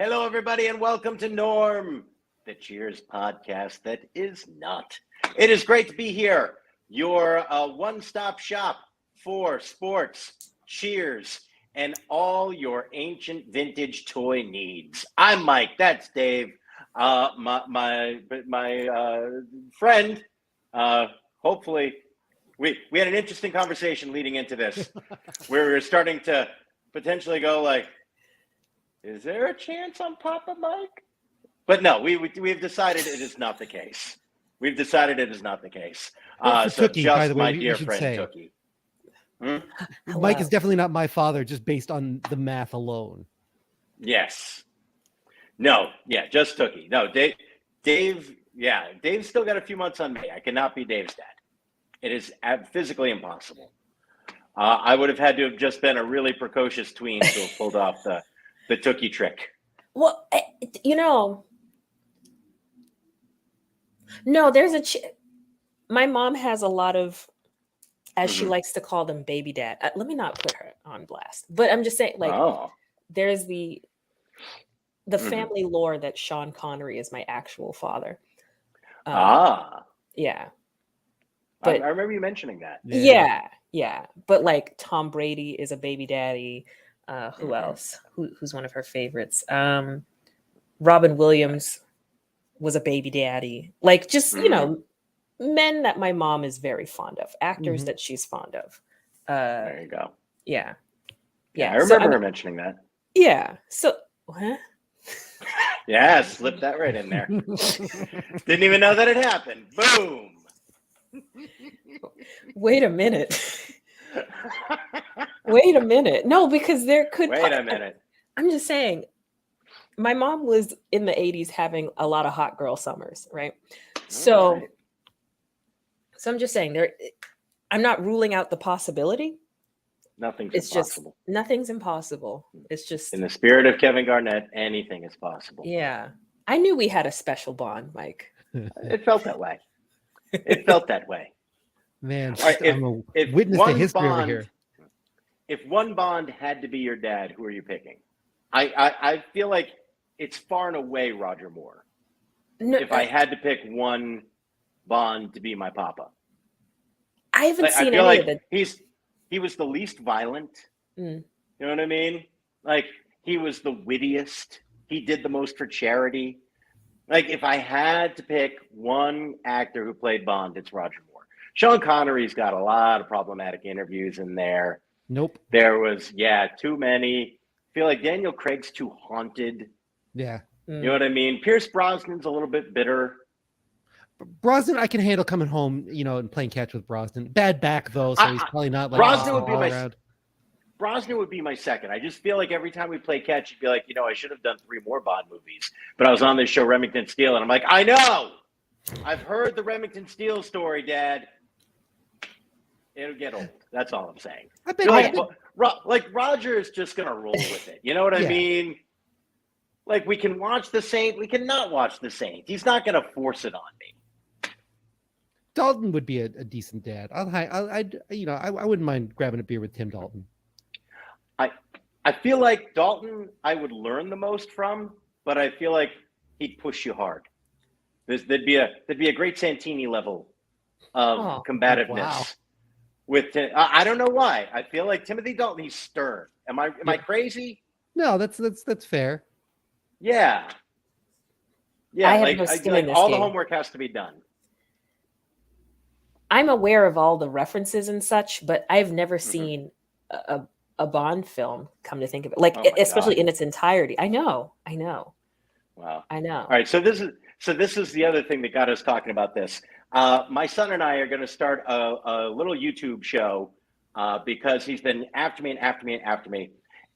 Hello, everybody, and welcome to Norm, the Cheers podcast that is not. It is great to be here, your one-stop shop for sports, Cheers, and all your ancient vintage toy needs. I'm Mike. That's Dave. My friend. Hopefully, we had an interesting conversation leading into this, where we were starting to potentially go like, is there a chance on Papa Mike? But no, we've decided it is not the case. We've decided it is not the case. So Tookie, just by the way, my we dear should friend say. Tookie. Mike is definitely not my father, just based on the math alone. Yes. No. Yeah. Just Tookie. No. Dave. Yeah. Dave's still got a few months on me. I cannot be Dave's dad. It is physically impossible. I would have had to have just been a really precocious tween to have pulled off the Tookie trick. Well, no, there's my mom has a lot of, as she likes to call them, baby dad. Let me not put her on blast, but I'm just saying, there's the family lore that Sean Connery is my actual father. Yeah. But I remember you mentioning that. Yeah. But like Tom Brady is a baby daddy. Who else? Who's one of her favorites? Robin Williams was a baby daddy. Like just, men that my mom is very fond of, actors that she's fond of. There you go. Yeah. I remember her mentioning that. Yeah. So, what? Yeah, slipped that right in there. Didn't even know that it happened. Boom. Wait a minute. Wait a minute. No, because there could. Wait a minute. I'm just saying, my mom was in the 80s having a lot of hot girl summers, right? So I'm just saying, I'm not ruling out the possibility. Nothing's impossible. Nothing's impossible. It's just, in the spirit of Kevin Garnett, anything is possible. Yeah. I knew we had a special bond, Mike. It felt that way. It felt that way. Man, right, I'm a witness to history over here. If one Bond had to be your dad, who are you picking? I feel like it's far and away Roger Moore. No, if I had to pick one Bond to be my papa. I haven't seen any of it. He was the least violent. You know what I mean? Like, he was the wittiest. He did the most for charity. Like, if I had to pick one actor who played Bond, it's Roger Moore. Sean Connery's got a lot of problematic interviews in there. Nope. There was, too many. I feel like Daniel Craig's too haunted. Yeah. You know what I mean? Pierce Brosnan's a little bit bitter. Brosnan, I can handle coming home, and playing catch with Brosnan. Bad back, though, so he's probably not like Brosnan would be my second. I just feel like every time we play catch, you'd be like, I should have done 3 more Bond movies. But I was on this show, Remington Steele, and I'm like, I know! I've heard the Remington Steele story, Dad. It'll get old. That's all I'm saying. I bet like Roger is just going to roll with it. You know what I mean? Like, we can watch The Saint. We cannot watch The Saint. He's not going to force it on me. Dalton would be a decent dad. I wouldn't mind grabbing a beer with Tim Dalton. I feel like Dalton I would learn the most from, but I feel like he'd push you hard. There'd be a great Santini level of combativeness. Wow. With I don't know why. I feel like Timothy Dalton, he's stern. Am I crazy? No, that's fair. Yeah. I have no skin in this all game. The homework has to be done. I'm aware of all the references and such, but I've never seen a Bond film, come to think of it, especially in its entirety. I know. Wow. I know. All right. So this is the other thing that got us talking about this. My son and I are going to start a little YouTube show because he's been after me.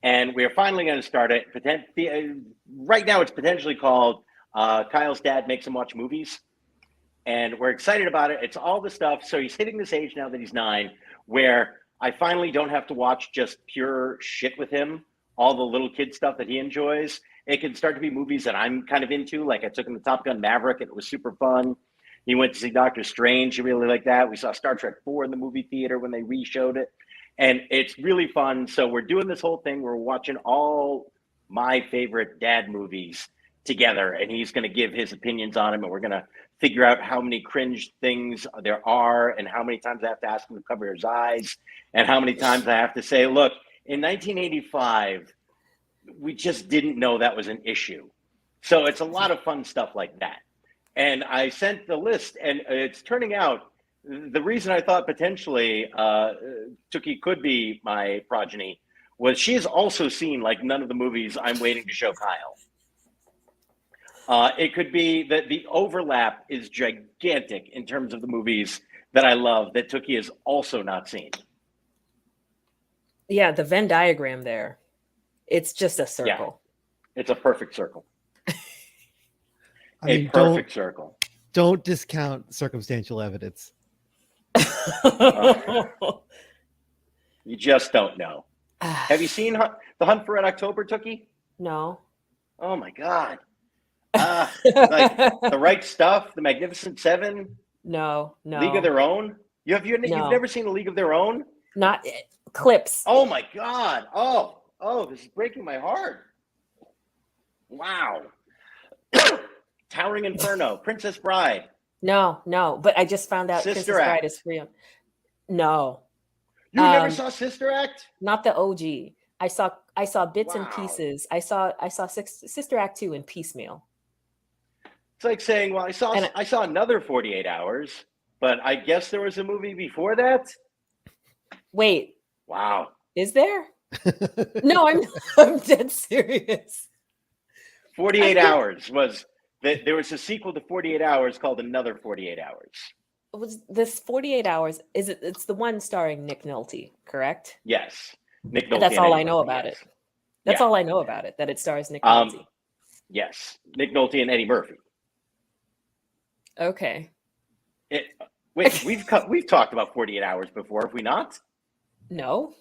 And we're finally going to start it. Right now, it's potentially called Kyle's Dad Makes Him Watch Movies. And we're excited about it. It's all the stuff. So he's hitting this age now that he's 9, where I finally don't have to watch just pure shit with him, all the little kid stuff that he enjoys. It can start to be movies that I'm kind of into. Like, I took him to Top Gun Maverick, and it was super fun. He went to see Doctor Strange. He really liked that. We saw Star Trek 4 in the movie theater when they re-showed it. And it's really fun. So we're doing this whole thing. We're watching all my favorite dad movies together, and he's going to give his opinions on them, and we're going to figure out how many cringe things there are, and how many times I have to ask him to cover his eyes, and how many times I have to say, look, in 1985, we just didn't know that was an issue. So it's a lot of fun stuff like that. And I sent the list, and it's turning out the reason I thought potentially Tookie could be my progeny was she has also seen like none of the movies I'm waiting to show Kyle. It could be that the overlap is gigantic in terms of the movies that I love that Tookie has also not seen. Yeah, the Venn diagram there. It's just a circle. Yeah, it's a perfect circle. Perfect circle. Don't discount circumstantial evidence. You just don't know. Have you seen The Hunt for Red October, Tookie? No. Oh my God. Like The Right Stuff, The Magnificent Seven. No. League of Their Own. You've never seen A League of Their Own? Not clips. Oh my God. Oh, this is breaking my heart. Wow. Towering Inferno, Princess Bride. No, but I just found out Sister Princess Act. Bride is free. No. You never saw Sister Act? Not the OG. I saw bits and Wow. pieces. I saw Sister Act 2 in piecemeal. It's like saying, well, I saw another 48 Hours, but I guess there was a movie before that. Wait. Wow. Is there? No, I'm dead serious. 48 Hours was that there was a sequel to 48 Hours called Another 48 Hours. Was this 48 Hours? It's the one starring Nick Nolte, correct? Yes. Nick Nolte. That's all I Eddie know Murphy, about yes. it. That's all I know about it, that it stars Nick Nolte. Yes. Nick Nolte and Eddie Murphy. Okay. Wait, we've talked about 48 Hours before, have we not? No.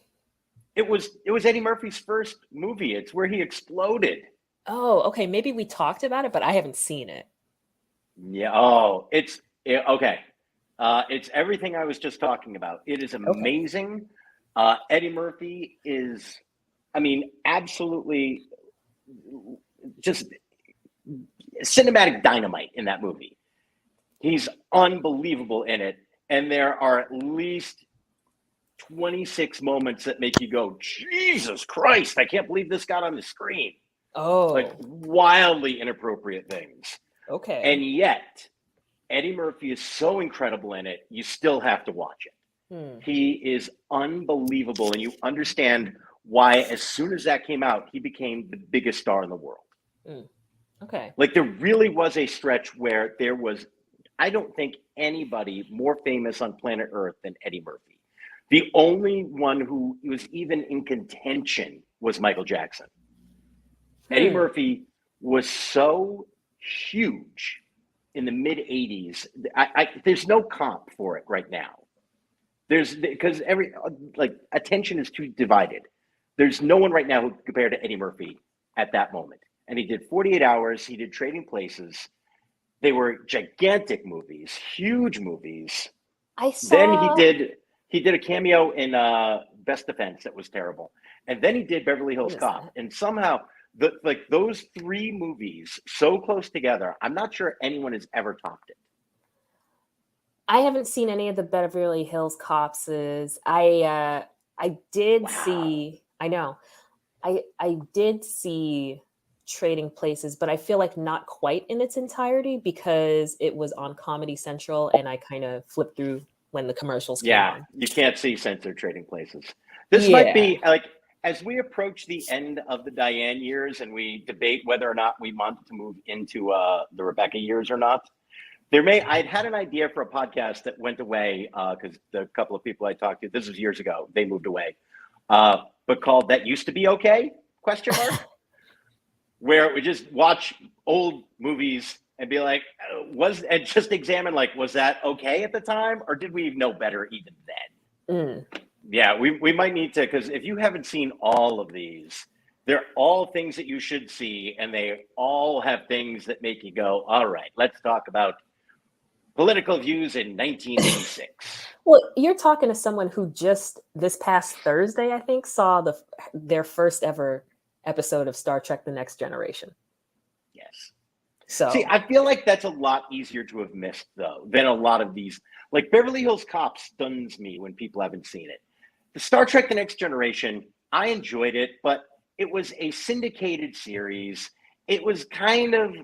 It was Eddie Murphy's first movie. It's where he exploded. Oh, okay. Maybe we talked about it, but I haven't seen it. Yeah. Oh, okay. It's everything I was just talking about. It is amazing. Okay. Eddie Murphy is, absolutely just cinematic dynamite in that movie. He's unbelievable in it. And there are at least 26 moments that make you go, Jesus Christ, I can't believe this got on the screen. Oh. Like wildly inappropriate things. Okay. And yet, Eddie Murphy is so incredible in it, you still have to watch it. He is unbelievable, and you understand why as soon as that came out, he became the biggest star in the world. Okay. Like there really was a stretch where there was, I don't think anybody more famous on planet Earth than Eddie Murphy. The only one who was even in contention was Michael Jackson. Eddie Murphy was so huge in the mid 80s. There's no comp for it right now. Because attention is too divided. There's no one right now who compared to Eddie Murphy at that moment. And he did 48 Hours. He did Trading Places. They were gigantic movies, huge movies. Then he did a cameo in Best Defense that was terrible. And then he did Beverly Hills Cop. And somehow those three movies so close together, I'm not sure anyone has ever topped it. I haven't seen any of the Beverly Hills Cops. I did see. I know. I did see Trading Places, but I feel like not quite in its entirety because it was on Comedy Central, and I kind of flipped through when the commercials came on. You can't see censored Trading Places. This might be like as we approach the end of the Diane years, and we debate whether or not we want to move into the Rebecca years or not. I'd had an idea for a podcast that went away because the couple of people I talked to, this was years ago, they moved away, but called That Used to Be Okay? ? Where we just watch old movies and be like, and just examine was that okay at the time, or did we know better even then? Yeah, we might need to, because if you haven't seen all of these, they're all things that you should see, and they all have things that make you go, all right, let's talk about political views in 1986. Well, you're talking to someone who just this past Thursday, I think, saw their first ever episode of Star Trek: The Next Generation. Yes. So See, I feel like that's a lot easier to have missed, though, than a lot of these. Like Beverly Hills Cop stuns me when people haven't seen it. The Star Trek: The Next Generation, I enjoyed it, but it was a syndicated series. It was kind of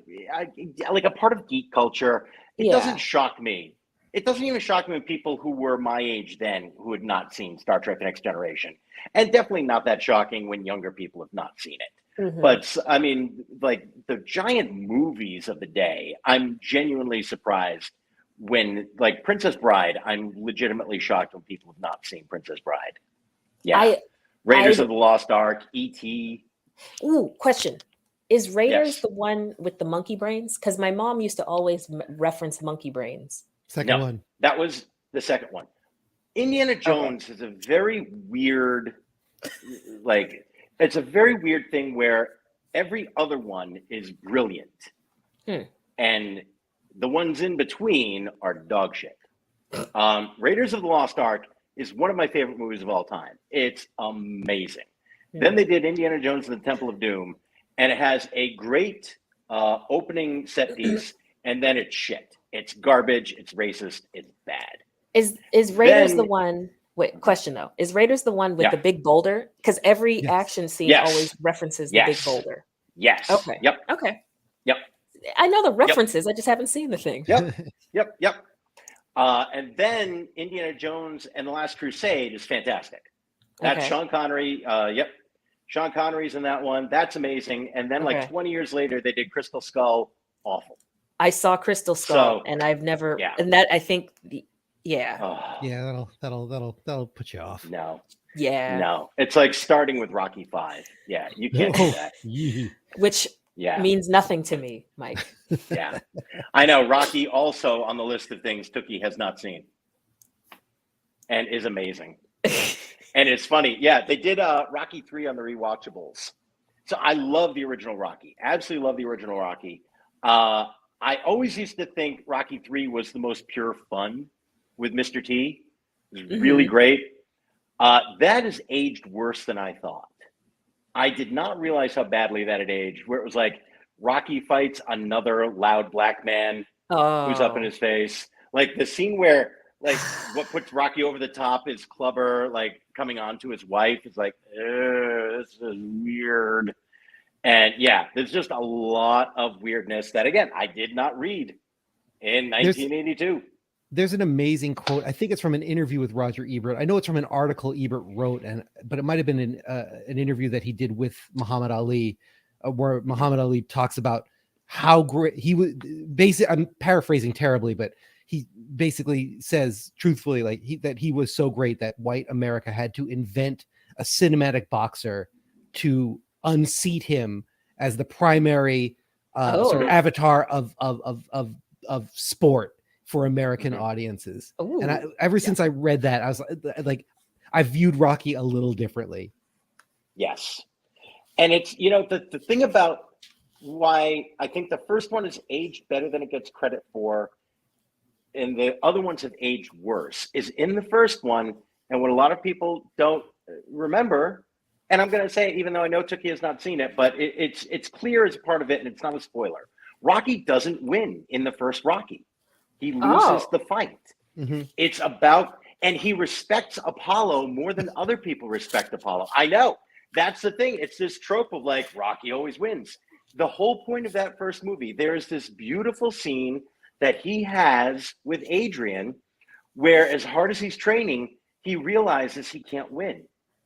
like a part of geek culture. It doesn't shock me. It doesn't even shock me when people who were my age then who had not seen Star Trek: The Next Generation. And definitely not that shocking when younger people have not seen it. But I mean, like the giant movies of the day, I'm genuinely surprised when, like Princess Bride, I'm legitimately shocked when people have not seen Princess Bride. Yeah. Raiders of the Lost Ark, E.T. Ooh, question. Is Raiders Yes. the one with the monkey brains? Because my mom used to always reference monkey brains. Second one. That was the second one. Indiana Jones is a very weird, like, it's a very weird thing where every other one is brilliant. And the ones in between are dog shit. Raiders of the Lost Ark is one of my favorite movies of all time. It's amazing. Then they did Indiana Jones and the Temple of Doom, and it has a great opening set piece, and then it's shit. It's garbage. It's racist. It's bad. Is Raiders the one? Wait, question though. Is Raiders the one with the big boulder? Because every action scene always references the big boulder. Yes. Okay. Yep. Okay. Yep. I know the references. I just haven't seen the thing. Yep. And then Indiana Jones and the Last Crusade is fantastic. That's Sean Connery. Sean Connery's in that one. That's amazing. And then like 20 years later, they did Crystal Skull. Awful. I saw Crystal Skull, and I've never. And that I think. That'll put you off. No. Yeah. No. It's like starting with Rocky 5. Yeah, you can't do that. Which means nothing to me, Mike. Yeah. I know. Rocky also on the list of things Tookie has not seen. And is amazing. And it's funny. Yeah, they did Rocky 3 on the rewatchables. So I love the original Rocky. Absolutely love the original Rocky. I always used to think Rocky 3 was the most pure fun with Mr. T. It was really great. That has aged worse than I thought. I did not realize how badly that had aged, where it was like Rocky fights another loud black man who's up in his face. Like the scene where, like, what puts Rocky over the top is Clubber, like, coming on to his wife. It's like, this is weird. And yeah, there's just a lot of weirdness that, again, I did not read in 1982. There's an amazing quote. I think it's from an interview with Roger Ebert. I know it's from an article Ebert wrote, but it might have been an interview that he did with Muhammad Ali, where Muhammad Ali talks about how great he was. Basically, I'm paraphrasing terribly, but he basically says truthfully, like that he was so great that white America had to invent a cinematic boxer to unseat him as the primary sort of avatar of sport for American audiences. And ever since I read that, I was like, I viewed Rocky a little differently. Yes. And it's, the thing about why I think the first one is aged better than it gets credit for, and the other ones have aged worse, is in the first one, and what a lot of people don't remember, and I'm going to say it even though I know Tookie has not seen it, but it's clear as a part of it, and it's not a spoiler. Rocky doesn't win in the first Rocky. He loses the fight. It's about, and he respects Apollo more than other people respect Apollo. I know. That's the thing. It's this trope of like, Rocky always wins. The whole point of that first movie, there's this beautiful scene that he has with Adrian, where as hard as he's training, he realizes he can't win,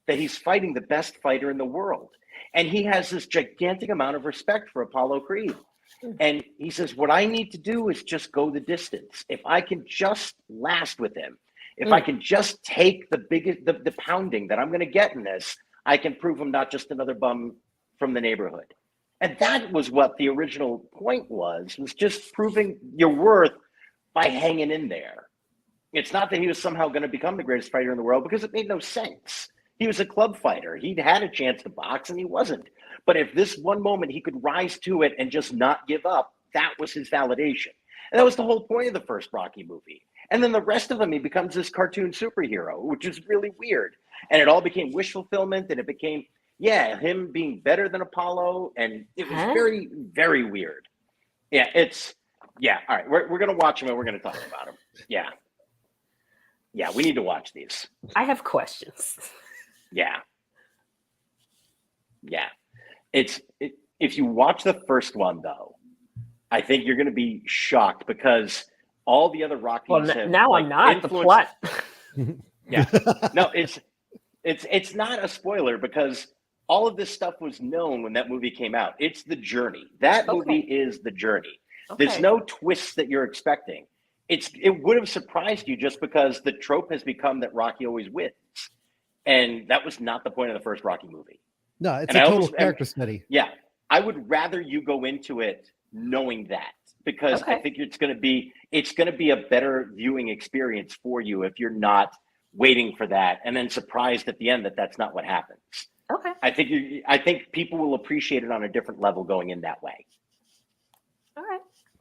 that he's fighting the best fighter in the world. And he has this gigantic amount of respect for Apollo Creed. And he says, what I need to do is just go the distance. If I can just last with him, if I can just take the pounding that I'm going to get in this, I can prove him not just another bum from the neighborhood. And that was what the original point was just proving your worth by hanging in there. It's not that he was somehow going to become the greatest fighter in the world, because it made no sense. He was a club fighter. He'd had a chance to box and he wasn't. But if this one moment he could rise to it and just not give up, that was his validation. And that was the whole point of the first Rocky movie. And then the rest of them, he becomes this cartoon superhero, which is really weird. And it all became wish fulfillment, and it became, Yeah, him being better than Apollo, and it was Huh? very, very weird. Yeah, all right. We're gonna watch him and we're gonna talk about him. Yeah, we need to watch these. I have questions. Yeah. If you watch the first one though, I think you're gonna be shocked because all the other Rockies Well, have now like, I'm not. The influenced. plot. Yeah. No, it's not a spoiler because all of this stuff was known when that movie came out. It's the journey. That movie is the journey. There's Okay. no twists that you're expecting. It would have surprised you just because the trope has become that Rocky always wins. And that was not the point of the first Rocky movie. No, it's And a I total almost- character study. Yeah. I would rather you go into it knowing that because I Okay. think it's going to be a better viewing experience for you if you're not waiting for that and then surprised at the end that that's not what happens. Okay. I think people will appreciate it on a different level going in that way.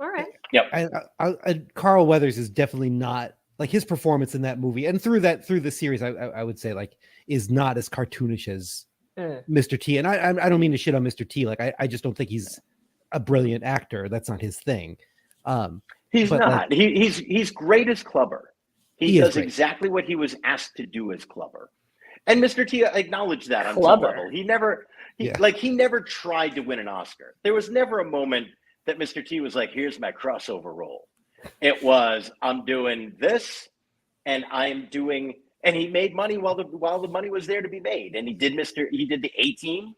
All right. Yep. Carl Weathers is definitely not like his performance in that movie, and through the series, I would say like is not as cartoonish as Mr. T. And I don't mean to shit on Mr. T. Like I just don't think he's a brilliant actor. That's not his thing. He's but, not. like, He's great as Clubber. He is does great. exactly what he was asked to do as Clubber. And Mr. T acknowledged that on some Clubber. level. He never tried to win an Oscar. There was never a moment that Mr. T was like, here's my crossover role. It was, I'm doing this and he made money while the money was there to be made. And he did the A-Team,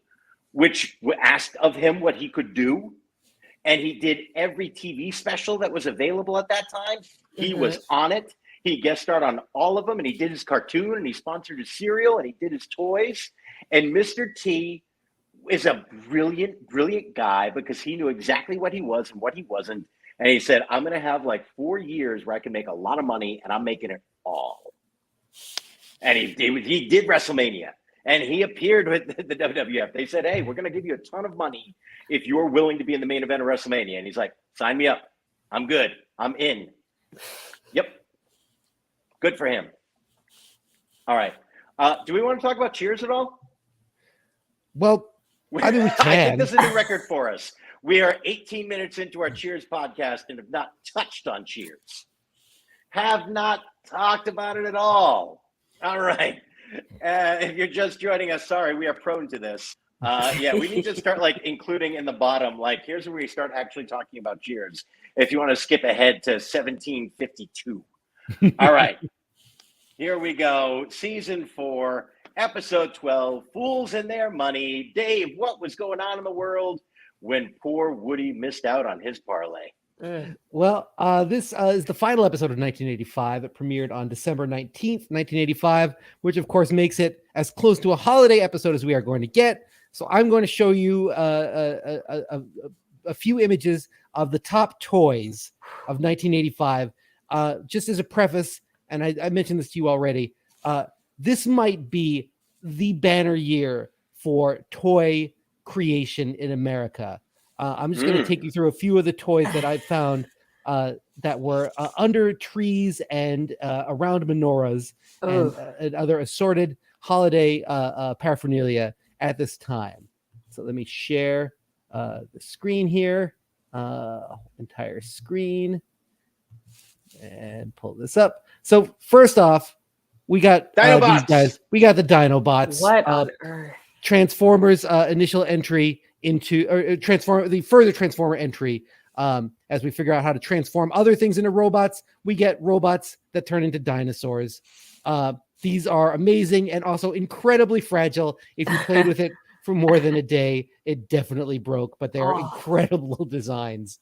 which asked of him what he could do. And he did every TV special that was available at that time. He was on it. He guest starred on all of them, and he did his cartoon, and he sponsored his cereal, and he did his toys. And Mr. T is a brilliant, brilliant guy because he knew exactly what he was and what he wasn't. And he said, I'm going to have like 4 years where I can make a lot of money, and I'm making it all. And he did WrestleMania, and he appeared with the WWF. They said, hey, we're going to give you a ton of money if you're willing to be in the main event of WrestleMania. And he's like, sign me up. I'm good. I'm in. Yep. Good for him. All right. Do we want to talk about Cheers at all? Well, I mean, we I can. think this is a new record for us. We are 18 minutes into our Cheers podcast and have not touched on Cheers. Have not talked about it at all. All right. If you're just joining us, sorry, we are prone to this. We need to start like including in the bottom, like here's where we start actually talking about Cheers. If you want to skip ahead to 1752. All right. Here we go. Season 4, episode 12, Fools and Their Money. Dave, what was going on in the world when poor Woody missed out on his parlay? Well, this is the final episode of 1985. It premiered on December 19th, 1985, which of course makes it as close to a holiday episode as we are going to get. So I'm going to show you a few images of the top toys of 1985. Just as a preface, and I mentioned this to you already, this might be the banner year for toy creation in America. I'm just going to take you through a few of the toys that I found that were under trees and around menorahs and other assorted holiday paraphernalia at this time. So let me share the screen here, entire screen, and pull this up. So first off, we got these guys. We got the Dinobots. What on earth? Transformers initial entry into the further Transformer entry. As we figure out how to transform other things into robots, we get robots that turn into dinosaurs. These are amazing and also incredibly fragile. If you played with it for more than a day, it definitely broke, but they're incredible designs.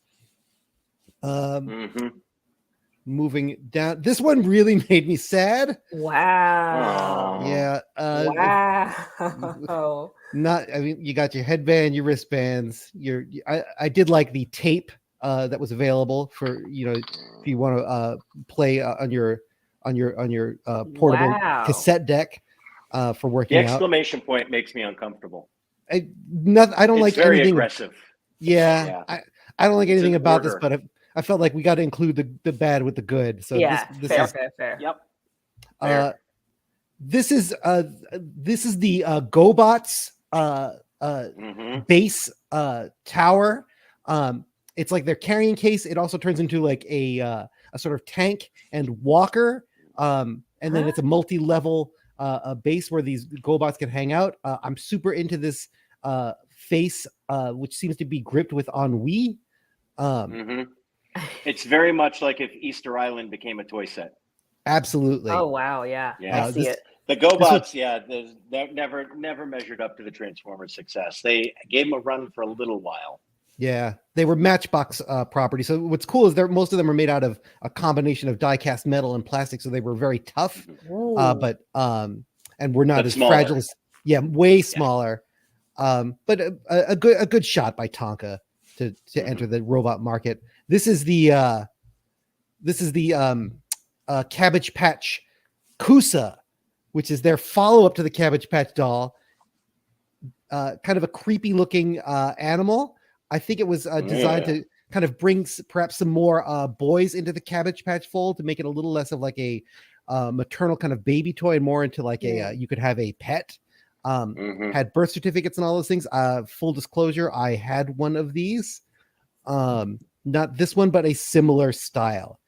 Moving down, this one really made me sad. Wow. Yeah. Wow. I mean, you got your headband, your wristbands. I did like the tape that was available for if you want to play on your portable cassette deck for working The out. exclamation point makes me uncomfortable. I don't It's like very anything aggressive. Yeah. I don't like anything about this, order. but I felt like we got to include the bad with the good. So this fair. Yep. This is the GoBots base tower. It's like their carrying case. It also turns into like a sort of tank and walker. And then it's a multi-level base where these GoBots can hang out. I'm super into this face, which seems to be gripped with ennui. It's very much like if Easter Island became a toy set. Absolutely. Oh wow, yeah, I see it. The GoBots, they never measured up to the Transformers' success. They gave them a run for a little while. Yeah, they were Matchbox property. So what's cool is most of them are made out of a combination of die-cast metal and plastic, so they were very tough, but we're not as smaller. fragile as way smaller. But a good shot by Tonka to enter the robot market. This is the Cabbage Patch Kusa, which is their follow-up to the Cabbage Patch doll. Kind of a creepy looking animal. I think it was designed to kind of bring perhaps some more boys into the Cabbage Patch fold to make it a little less of like a maternal kind of baby toy and more into like you could have a pet. Had birth certificates and all those things. Full disclosure, I had one of these. Not this one, but a similar style.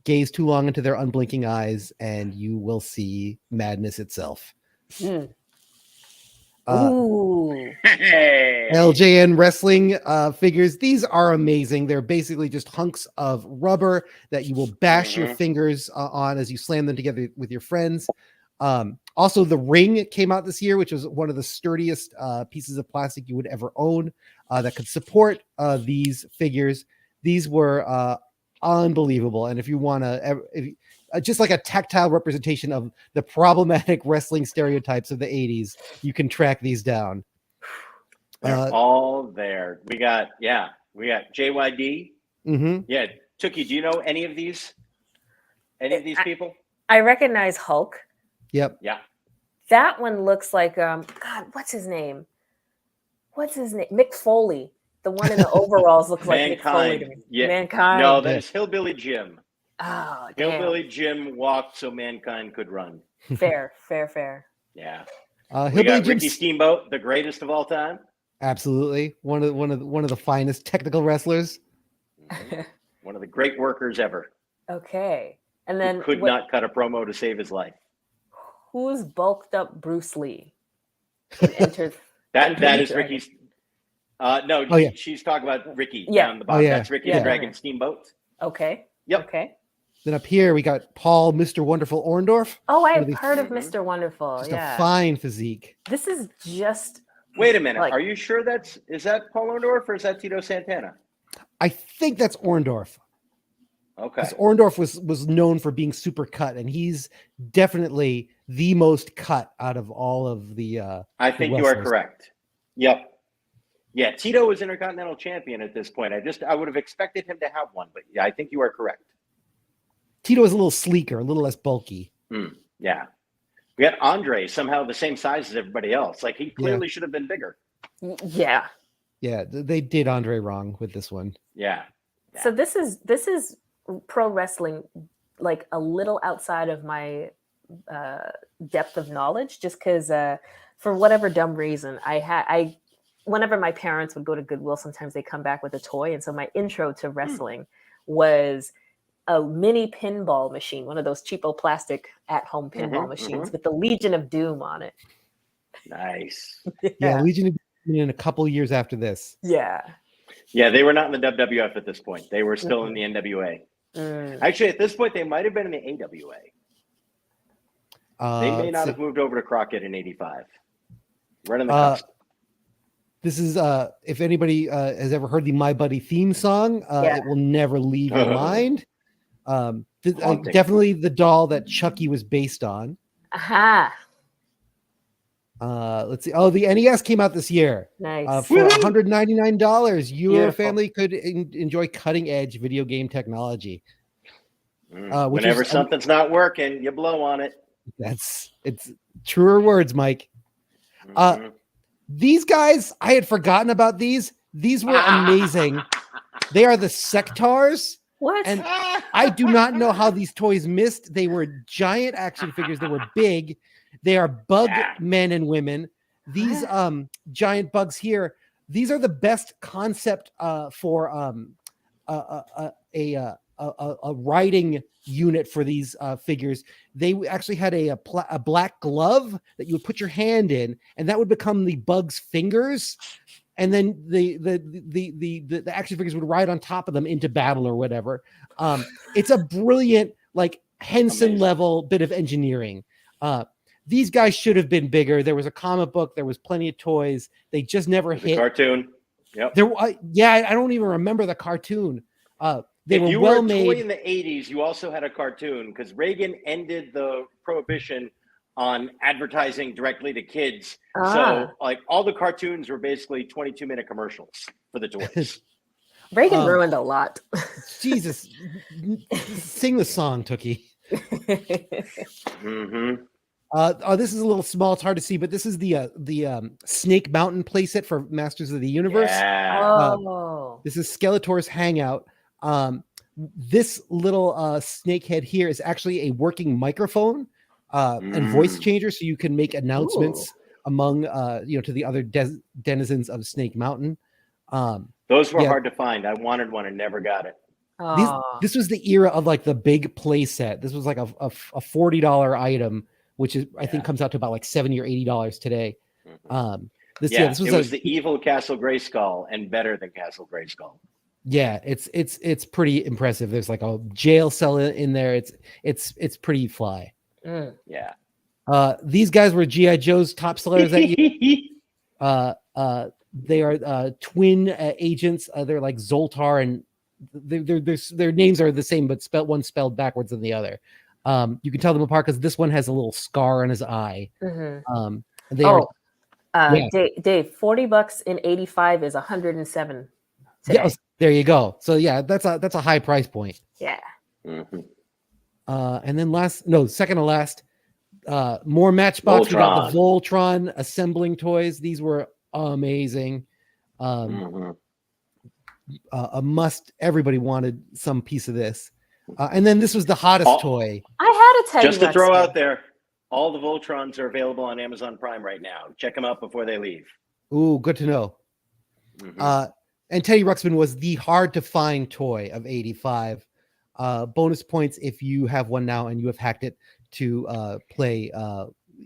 Gaze too long into their unblinking eyes and you will see madness itself. LJN wrestling figures. These are amazing. They're basically just hunks of rubber that you will bash your fingers on as you slam them together with your friends. Also, the ring came out this year, which was one of the sturdiest pieces of plastic you would ever own that could support these figures. These were unbelievable. And if you want to, just like a tactile representation of the problematic wrestling stereotypes of the 80s, you can track these down. They're all there. We got JYD. Yeah, Tookie, do you know any of these? Any of these people? I recognize Hulk. Yep. Yeah. That one looks like God, what's his name? Mick Foley. The one in the overalls looks like Mick Foley to me. Yeah. Mankind. No, that's Hillbilly Jim. Oh, damn. Hillbilly Jim walked so Mankind could run. Fair. Yeah. Hillbilly got Jim, Ricky Steamboat, the greatest of all time. Absolutely, one of the finest technical wrestlers. One of the great workers ever. Okay, and then could not cut a promo to save his life. Who's bulked up Bruce Lee? Enters. that is Ricky's. No, she's talking about Ricky down the bottom. That's Ricky the Dragon Steamboat. Okay. Yep. Okay. Then up here we got Paul, Mr. Wonderful Orndorff. Oh, I've heard of Mr. Wonderful. Just a fine physique. This is just. Wait a minute. Are you sure is that Paul Orndorff or is that Tito Santana? I think that's Orndorff. Okay. Orndorff was known for being super cut, and he's definitely the most cut out of all of the. I think you are correct. Yep. Yeah, Tito was Intercontinental Champion at this point. I would have expected him to have one, but yeah, I think you are correct. Tito is a little sleeker, a little less bulky. Yeah. We got Andre, somehow the same size as everybody else. Like he clearly should have been bigger. Yeah. Yeah, they did Andre wrong with this one. Yeah. So this is pro wrestling, like a little outside of my depth of knowledge, just because for whatever dumb reason, whenever my parents would go to Goodwill, sometimes they come back with a toy. And so my intro to wrestling was a mini pinball machine, one of those cheapo plastic at-home pinball machines with the Legion of Doom on it. Nice. Yeah, Legion of Doom in a couple years after this. Yeah. Yeah, they were not in the WWF at this point. They were still in the NWA. Actually, at this point, they might have been in the AWA. They may not have moved over to Crockett in '85. Right on the cusp. This is if anybody has ever heard the My Buddy theme song, it will never leave your mind. Definitely the doll that Chucky was based on. Aha. Let's see. Oh, the NES came out this year. Nice. For $199, your family could enjoy cutting edge video game technology. Whenever something's not working, you blow on it. It's truer words, Mike. These guys, I had forgotten about these. These were amazing. They are the Sectars. What? And I do not know how these toys missed. They were giant action figures. They were big. They are bug men and women. these giant bugs here, these are the best concept for a writing unit for these figures. They actually had a black glove that you would put your hand in, and that would become the bug's fingers. And then the action figures would ride on top of them into battle or whatever. It's a brilliant, like Henson level bit of engineering. These guys should have been bigger. There was a comic book. There was plenty of toys. They just never hit. Cartoon. Yep. I don't even remember the cartoon. They were if you well were a made. toy in the 80s, you also had a cartoon because Reagan ended the prohibition on advertising directly to kids. So like all the cartoons were basically 22-minute commercials for the toys. Reagan ruined a lot. Jesus. Sing the song, Tookie. This is a little small. It's hard to see, but this is the Snake Mountain playset for Masters of the Universe. Yeah. This is Skeletor's hangout. This little snake head here is actually a working microphone and voice changer, so you can make announcements among to the other denizens of Snake Mountain. Those were hard to find. I wanted one and never got it. This was the era of like the big play set. This was like a $40 item, which is I think comes out to about like $70 or $80 today. This was the evil Castle Grayskull and better than Castle Grayskull. Yeah, it's pretty impressive. There's like a jail cell in there. It's pretty fly. Yeah. These guys were G.I. Joe's top sellers that year. They are twin agents. They're like Zoltar, and their names are the same, but one spelled backwards than the other. You can tell them apart because this one has a little scar on his eye. Dave, $40 in 85 is 107. Yeah, there you go. So yeah, that's a high price point. Yeah. And then second to last, more Matchbox. We got the Voltron assembling toys. These were amazing. A must. Everybody wanted some piece of this. And then this was the hottest toy. I had a Teddy Just to throw out there, all the Voltrons are available on Amazon Prime right now. Check them out before they leave. Ooh, good to know. And Teddy Ruxpin was the hard to find toy of 85. Bonus points if you have one now and you have hacked it to play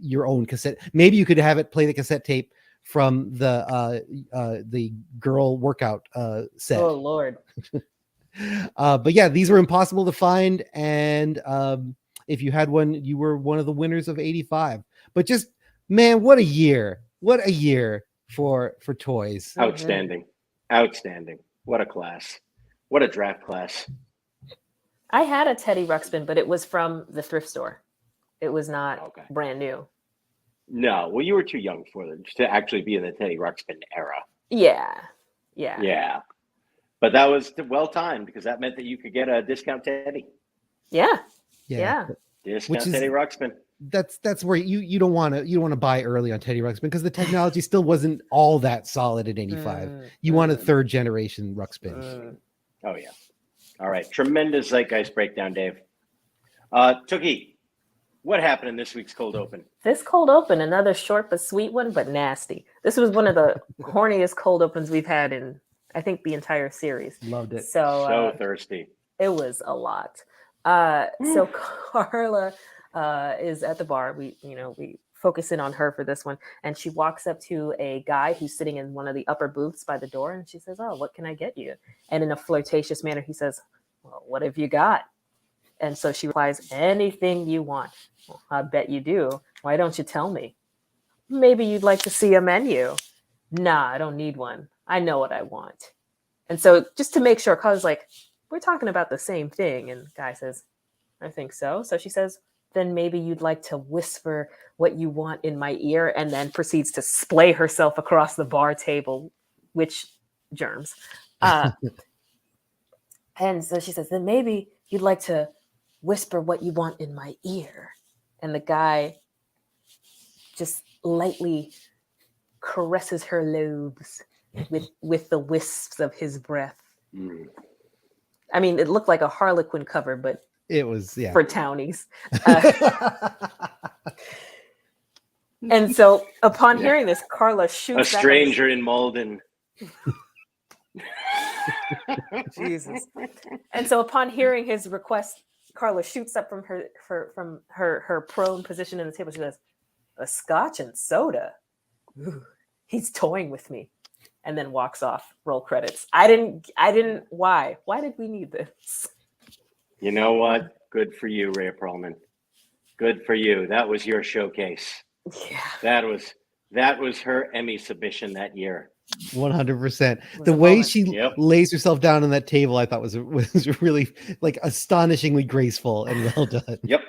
your own cassette. Maybe you could have it play the cassette tape from the girl workout set. Oh Lord. But yeah, these were impossible to find, and if you had one, you were one of the winners of 85. But just man, what a year for toys. Outstanding. What a class. What a draft class. I had a Teddy Ruxpin, but it was from the thrift store. It was not brand new. No, well, you were too young for them to actually be in the Teddy Ruxpin era. Yeah. But that was well timed because that meant that you could get a discount Teddy. Yeah. Discount Teddy Ruxpin. That's where you don't want to buy early on Teddy Ruxpin because the technology still wasn't all that solid at 85. You want a third generation Ruxpin. Oh yeah. All right. Tremendous zeitgeist breakdown, Dave. Tookie, what happened in this week's cold open? This cold open, another short but sweet one, but nasty. This was one of the horniest cold opens we've had in, I think, the entire series. Loved it. So thirsty. It was a lot. So Carla is at the bar. We focus in on her for this one, and she walks up to a guy who's sitting in one of the upper booths by the door, and she says, "Oh, what can I get you?" And in a flirtatious manner, he says, "Well, what have you got?" And so she replies, "Anything you want." "Well, I bet you do. Why don't you tell me?" "Maybe you'd like to see a menu." "Nah, I don't need one. I know what I want." And so just to make sure, Carla's like, "We're talking about the same thing." And the guy says, "I think so." So she says, "Then maybe you'd like to whisper what you want in my ear," and then proceeds to splay herself across the bar table, which germs. And so she says, "Then maybe you'd like to whisper what you want in my ear." And the guy just lightly caresses her lobes with the wisps of his breath. I mean, it looked like a Harlequin cover, but it was for townies. And so upon hearing this, Carla shoots A back stranger in Malden. Jesus. And so upon hearing his request, Carla shoots up from her prone position in the table. She says, "A scotch and soda. Ooh, he's toying with me." And then walks off. Roll credits. I didn't why? Why did we need this? You know what? Good for you, Rhea Perlman. Good for you. That was your showcase. Yeah. That was her Emmy submission that year. 100%. The way she lays herself down on that table, I thought was really like astonishingly graceful and well done. Yep.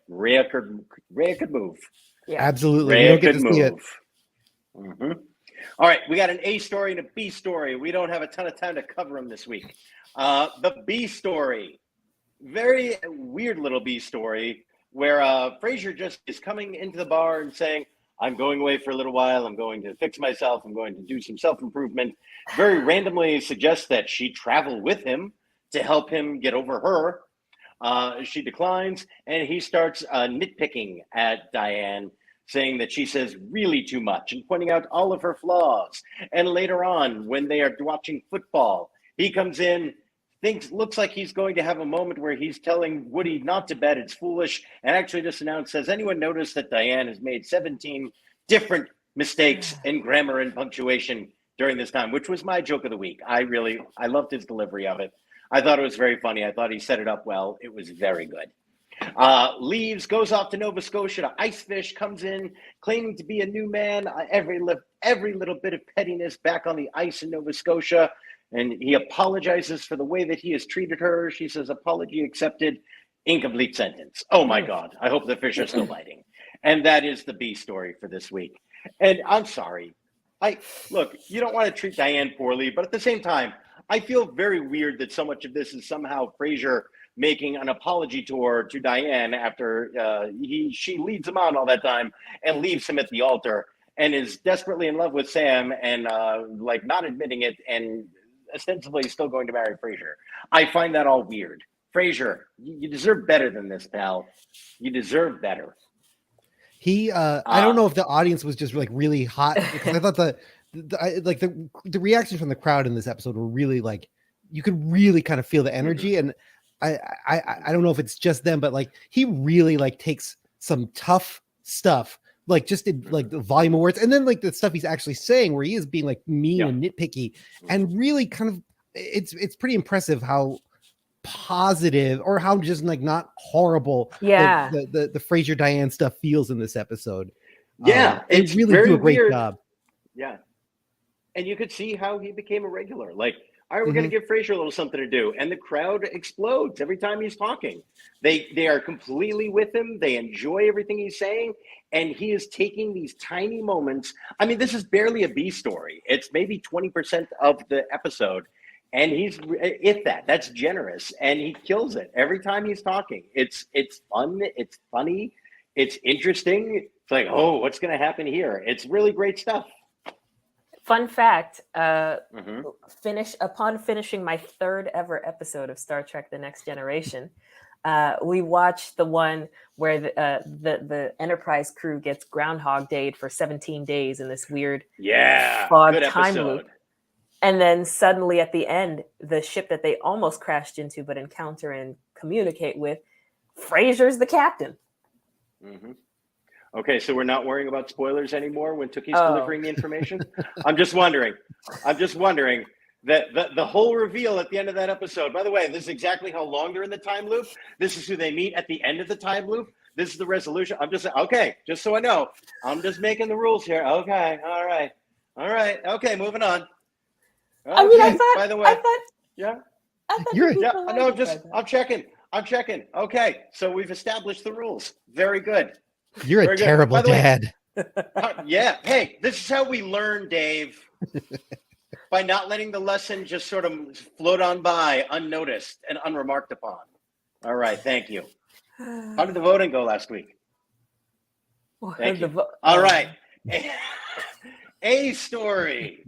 Rhea could move. Yeah. Absolutely. Rhea we don't get to see it. Mm-hmm. All right, we got an A story and a B story. We don't have a ton of time to cover them this week. The B story, very weird little B story, where Frasier just is coming into the bar and saying, "I'm going away for a little while. I'm going to fix myself. I'm going to do some self-improvement." Very randomly suggests that she travel with him to help him get over her. She declines, and he starts nitpicking at Diane, saying that she says really too much and pointing out all of her flaws. And later on, when they are watching football, he comes in, looks like he's going to have a moment where he's telling Woody not to bet, it's foolish, and actually just announced, "Has anyone noticed that Diane has made 17 different mistakes in grammar and punctuation during this time?" Which was my joke of the week. I loved his delivery of it. I thought it was very funny. I thought he set it up well. It was very good. Leaves, goes off to Nova Scotia to ice fish, comes in claiming to be a new man. Every little bit of pettiness back on the ice in Nova Scotia. And he apologizes for the way that he has treated her. She says, "Apology accepted." Incomplete sentence. Oh my God. I hope the fish are still biting. And that is the B story for this week. And I'm sorry. Look, you don't want to treat Diane poorly, but at the same time, I feel very weird that so much of this is somehow Frasier making an apology tour to Diane after she leads him on all that time and leaves him at the altar and is desperately in love with Sam and not admitting it and ostensibly still going to marry Frasier. I find that all weird. Frasier, you deserve better than this, pal. You deserve better. I don't know if the audience was just like really hot, because I thought the reaction from the crowd in this episode were really like, you could really kind of feel the energy. And I don't know if it's just them, but like he really like takes some tough stuff, like just in like the volume of words, and then like the stuff he's actually saying where he is being like mean and nitpicky, and really kind of it's pretty impressive how positive or how just like not horrible the Frasier Diane stuff feels in this episode. It's really very do a great weird. job. Yeah. And you could see how he became a regular. Like, all right, we're going to give Frasier a little something to do. And the crowd explodes every time he's talking. They are completely with him. They enjoy everything he's saying. And he is taking these tiny moments. I mean, this is barely a B story. It's maybe 20% of the episode. And that's generous. And he kills it every time he's talking. It's fun. It's funny. It's interesting. It's like, oh, what's going to happen here? It's really great stuff. Fun fact, upon finishing my third ever episode of Star Trek The Next Generation, we watched the one where the Enterprise crew gets Groundhog Dayed for 17 days in this weird fog time loop. And then suddenly at the end, the ship that they almost crashed into but encounter and communicate with, Frasier's the captain. Mm-hmm. Okay, so we're not worrying about spoilers anymore when Tookie's delivering the information? I'm just wondering that the whole reveal at the end of that episode, by the way, this is exactly how long they're in the time loop. This is who they meet at the end of the time loop. This is the resolution. Just so I know. I'm just making the rules here. Okay, all right. Okay, moving on. Okay, I mean, I thought, by the way, I'm checking. Okay, so we've established the rules. Very good. You're a terrible dad. Yeah. Hey, this is how we learn, Dave. By not letting the lesson just sort of float on by unnoticed and unremarked upon. All right. Thank you. How did the voting go last week? Thank you. All right. A story.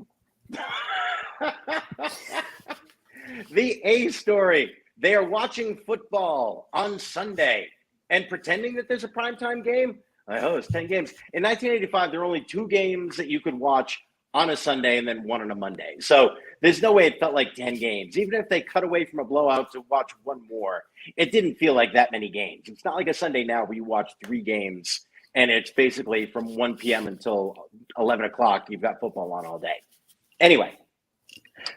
The A story. They are watching football on Sunday and pretending that there's a primetime game. I host 10 games. In 1985, there were only 2 games that you could watch on a Sunday and then 1 on a Monday. So there's no way it felt like 10 games. Even if they cut away from a blowout to watch 1 more, it didn't feel like that many games. It's not like a Sunday now where you watch 3 games and it's basically from 1 p.m. until 11 o'clock. You've got football on all day. Anyway,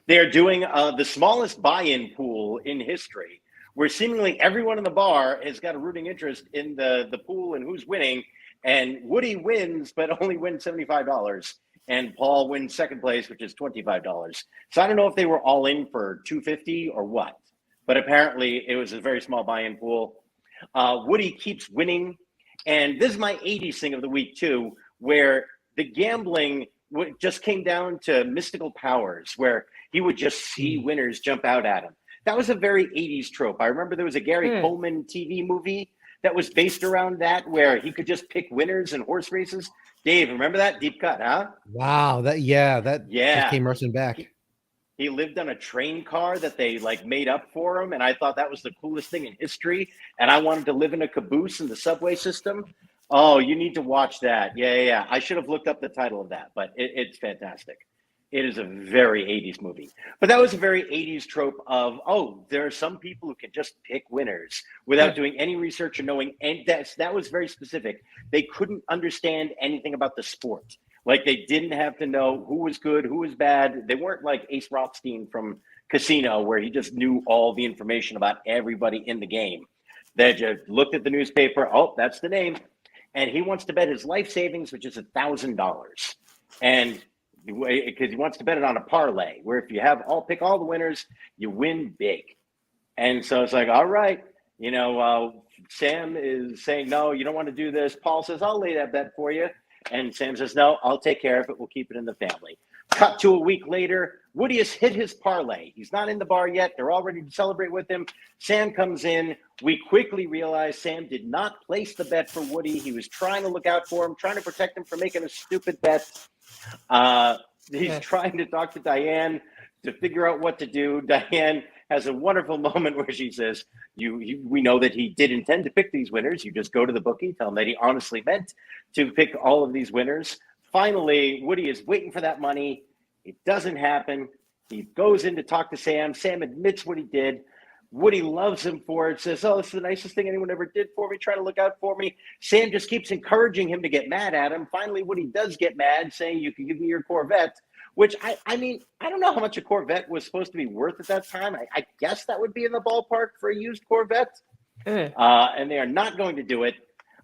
they're doing the smallest buy-in pool in history, where seemingly everyone in the bar has got a rooting interest in the pool and who's winning. And Woody wins, but only wins $75. And Paul wins second place, which is $25. So I don't know if they were all in for $250 or what, but apparently it was a very small buy-in pool. Woody keeps winning. And this is my 80s thing of the week too, where the gambling just came down to mystical powers, where he would just see winners jump out at him. That was a very 80s trope. I remember there was a Gary Coleman TV movie that was based around that, where he could just pick winners in horse races. Dave, remember that? Deep cut, huh? Wow. That just came rushing back. He lived on a train car that they made up for him. And I thought that was the coolest thing in history. And I wanted to live in a caboose in the subway system. Oh, you need to watch that. Yeah. I should have looked up the title of that, but it's fantastic. It is a very 80s movie. But that was a very 80s trope of, there are some people who can just pick winners without doing any research or knowing. And that was very specific. They couldn't understand anything about the sport. They didn't have to know who was good, who was bad. They weren't like Ace Rothstein from Casino, where he just knew all the information about everybody in the game. They just looked at the newspaper. Oh, that's the name. And he wants to bet his life savings, which is $1,000. And because he wants to bet it on a parlay, where if you pick all the winners, you win big. And so it's like, all right, Sam is saying, no, you don't want to do this. Paul says, I'll lay that bet for you. And Sam says, no, I'll take care of it. We'll keep it in the family. Cut to a week later, Woody has hit his parlay. He's not in the bar yet. They're all ready to celebrate with him. Sam comes in. We quickly realize Sam did not place the bet for Woody. He was trying to look out for him, trying to protect him from making a stupid bet. He's trying to talk to Diane to figure out what to do. Diane has a wonderful moment where she says, we know that he did intend to pick these winners. You just go to the bookie, tell him that he honestly meant to pick all of these winners. Finally, Woody is waiting for that money. It doesn't happen. He goes in to talk to Sam. Sam admits what he did. Woody loves him for it, says, oh, this is the nicest thing anyone ever did for me, trying to look out for me. Sam just keeps encouraging him to get mad at him. Finally, Woody does get mad, saying, you can give me your Corvette, which, I mean, I don't know how much a Corvette was supposed to be worth at that time. I guess that would be in the ballpark for a used Corvette. And they are not going to do it.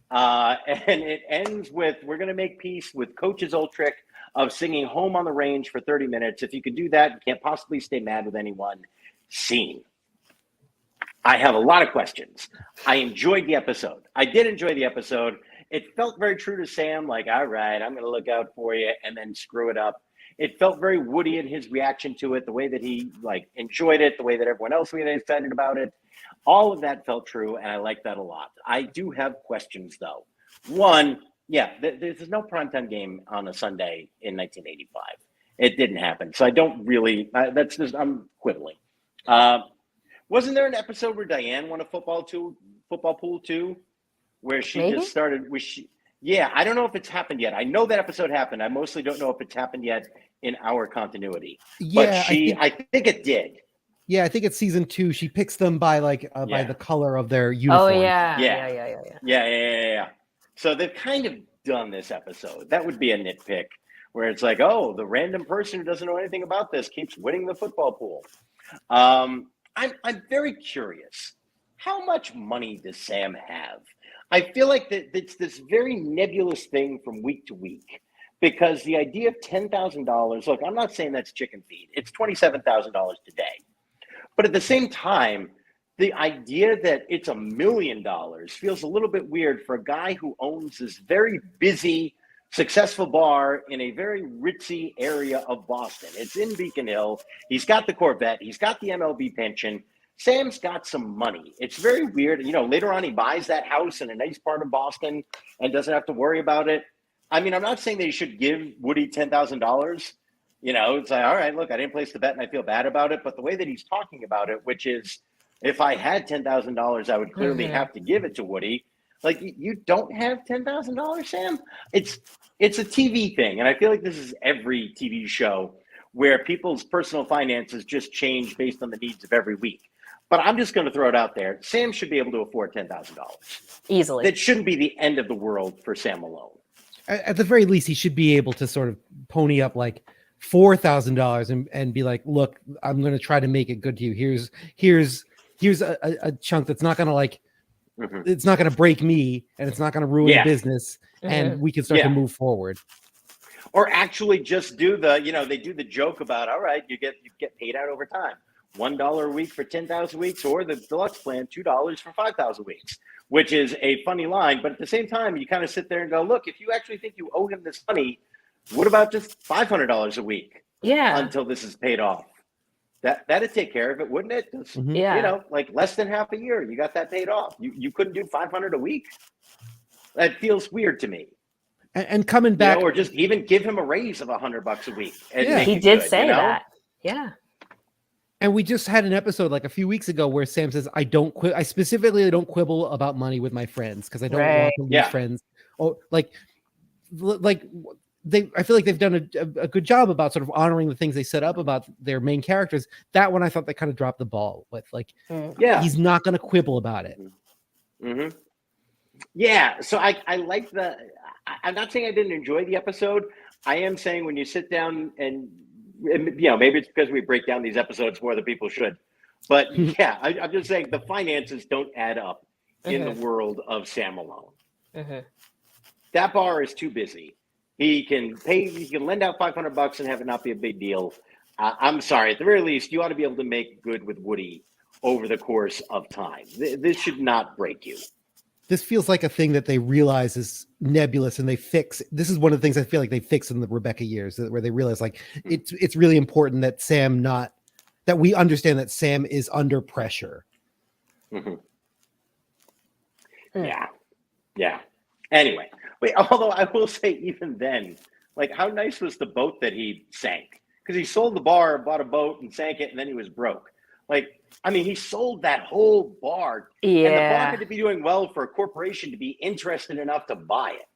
And it ends with, we're going to make peace with Coach's old trick of singing Home on the Range for 30 minutes. If you could do that, you can't possibly stay mad with anyone. Scene. I have a lot of questions. I enjoyed the episode. I did enjoy the episode. It felt very true to Sam, like, all right, I'm going to look out for you, and then screw it up. It felt very Woody in his reaction to it, the way that he enjoyed it, the way that everyone else was excited about it. All of that felt true, and I like that a lot. I do have questions, though. One, there's no primetime game on a Sunday in 1985. It didn't happen. So I don't really, I'm quibbling. Wasn't there an episode where Diane won a football pool too, where she just started? I don't know if it's happened yet. I know that episode happened. I mostly don't know if it's happened yet in our continuity. But I think it did. Yeah, I think it's season 2. She picks them by by the color of their uniform. Oh yeah. So they've kind of done this episode. That would be a nitpick, where it's like, oh, the random person who doesn't know anything about this keeps winning the football pool. I'm very curious. How much money does Sam have? I feel like it's this very nebulous thing from week to week, because the idea of $10,000, look, I'm not saying that's chicken feed. It's $27,000 today. But at the same time, the idea that it's $1 million feels a little bit weird for a guy who owns this very busy, successful bar in a very ritzy area of Boston. It's in Beacon Hill. He's got the Corvette. He's got the MLB pension. Sam's got some money. It's very weird. Later on, he buys that house in a nice part of Boston and doesn't have to worry about it. I mean, I'm not saying that he should give Woody $10,000. It's like, all right, look, I didn't place the bet and I feel bad about it. But the way that he's talking about it, which is, if I had $10,000, I would clearly have to give it to Woody. Like you don't have $10,000, Sam. It's a TV thing, and I feel like this is every TV show where people's personal finances just change based on the needs of every week. But I'm just going to throw it out there. Sam should be able to afford $10,000 easily. That shouldn't be the end of the world for Sam Malone. At the very least, he should be able to sort of pony up like $4,000 and be like, look, I'm going to try to make it good to you. Here's a chunk that's not going to like, it's not going to break me and it's not going to ruin the business, and we can start to move forward. Or actually just do the, they do the joke about, all right, you get paid out over time. $1 a week for 10,000 weeks, or the deluxe plan, $2 for 5,000 weeks, which is a funny line. But at the same time, you kind of sit there and go, look, if you actually think you owe him this money, what about just $500 a week? Yeah. Until this is paid off. That'd take care of it, wouldn't it? Just, like less than half a year, you got that paid off. You couldn't do $500 a week. That feels weird to me. And coming back, or just even give him a raise of $100 a week. He did say that. Yeah. And we just had an episode like a few weeks ago where Sam says, I specifically don't quibble about money with my friends because I don't want to lose friends. Or I feel like they've done a good job about sort of honoring the things they set up about their main characters. That one, I thought they kind of dropped the ball with, like, he's not going to quibble about it. Mm-hmm. Yeah. So I like I'm not saying I didn't enjoy the episode. I am saying when you sit down and maybe it's because we break down these episodes more than people should. But I'm just saying the finances don't add up in the world of Sam Malone. That bar is too busy. He can lend out $500 and have it not be a big deal. I'm sorry, at the very least, you ought to be able to make good with Woody over the course of time. This should not break you. This feels like a thing that they realize is nebulous and they fix. This is one of the things I feel like they fix in the Rebecca years, where they realize like it's really important that that we understand that Sam is under pressure. Yeah. Anyway, although I will say even then, like how nice was the boat that he sank? Because he sold the bar, bought a boat and sank it, and then he was broke. Like, I mean, he sold that whole bar. Yeah. And the bar had to be doing well for a corporation to be interested enough to buy it.